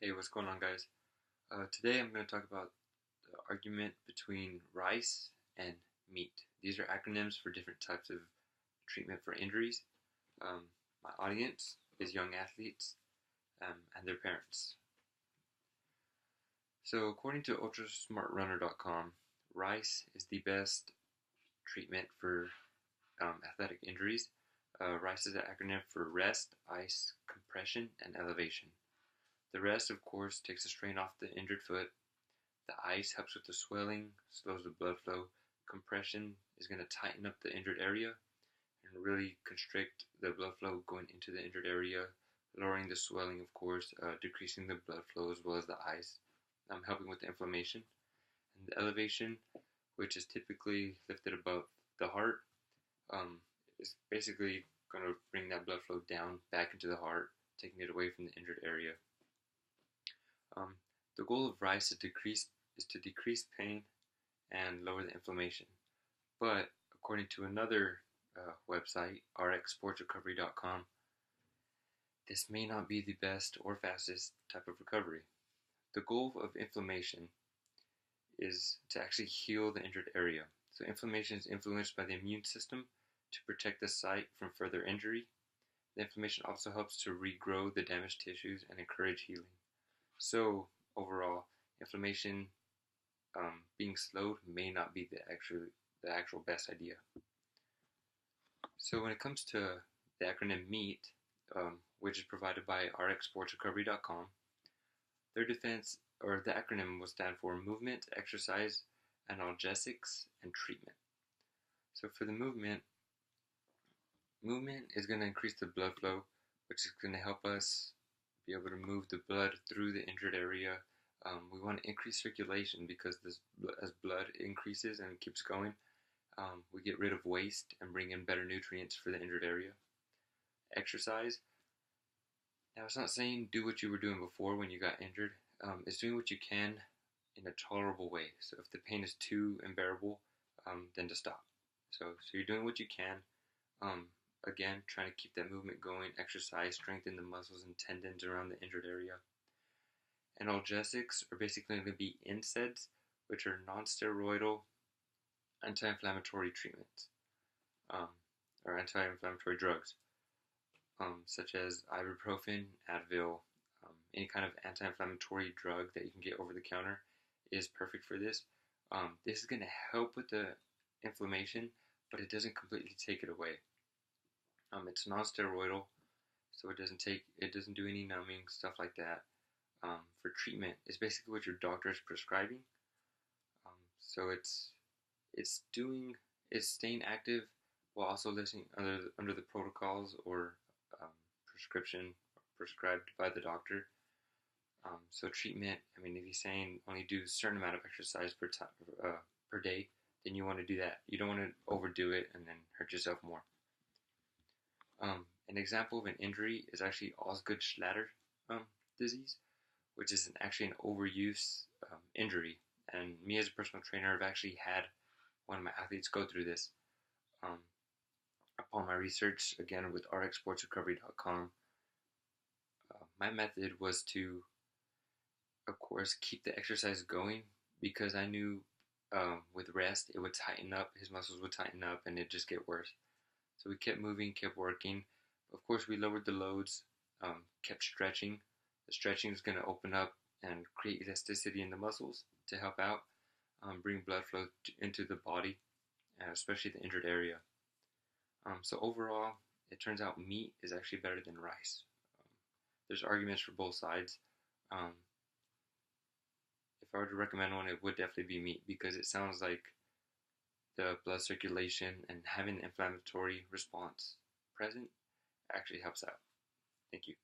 Hey, what's going on, guys? Today I'm going to talk about the argument between rice and meat. These are acronyms for different types of treatment for injuries. Um, my audience is young athletes and their parents. So, according to ultrasmartrunner.com, rice is the best treatment for athletic injuries. Rice is an acronym for rest, ice, compression, and elevation. The rest, of course, takes the strain off the injured foot. The ice helps with the swelling, slows the blood flow. Compression is going to tighten up the injured area and really constrict the blood flow going into the injured area, lowering the swelling, of course, decreasing the blood flow as well as the ice, helping with the inflammation. And the elevation, which is typically lifted above the heart, is basically going to bring that blood flow down back into the heart, taking it away from the injured area. The goal of rice is to decrease pain and lower the inflammation. But according to another website, rxsportsrecovery.com, this may not be the best or fastest type of recovery. The goal of inflammation is to actually heal the injured area. So inflammation is influenced by the immune system to protect the site from further injury. The inflammation also helps to regrow the damaged tissues and encourage healing. So overall, inflammation being slowed may not be the actual best idea. So when it comes to the acronym MEAT, which is provided by rxsportsrecovery.com, their defense, or the acronym, will stand for movement, exercise, analgesics, and treatment. So for the movement is going to increase the blood flow, which is going to help us be able to move the blood through the injured area. We want to increase circulation because as blood increases and keeps going, we get rid of waste and bring in better nutrients for the injured area. Exercise. Now, it's not saying do what you were doing before when you got injured. It's doing what you can in a tolerable way. So if the pain is too unbearable, then to stop. So you're doing what you can. Again, trying to keep that movement going, exercise, strengthen the muscles and tendons around the injured area. Analgesics are basically going to be NSAIDs, which are non-steroidal anti-inflammatory treatments, or anti-inflammatory drugs, such as ibuprofen, Advil, any kind of anti-inflammatory drug that you can get over the counter is perfect for this. This is going to help with the inflammation, but it doesn't completely take it away. It's non-steroidal, so it doesn't do any numbing, stuff like that. For treatment, it's basically what your doctor is prescribing. So it's staying active while also listening under the protocols or prescribed by the doctor. So treatment, if he's saying only do a certain amount of exercise per day, then you want to do that. You don't want to overdo it and then hurt yourself more. An example of an injury is actually Osgood-Schlatter disease, which is actually an overuse injury. And me as a personal trainer, I've actually had one of my athletes go through this. Upon my research, again with rxsportsrecovery.com, my method was to, of course, keep the exercise going because I knew with rest it would tighten up, his muscles would tighten up, and it'd just get worse. So we kept moving, kept working. Of course, we lowered the loads, kept stretching. The stretching is going to open up and create elasticity in the muscles to help out, bring blood flow into the body, especially the injured area. So overall, it turns out meat is actually better than rice. There's arguments for both sides. If I were to recommend one, it would definitely be meat because it sounds like the blood circulation and having the inflammatory response present actually helps out. Thank you.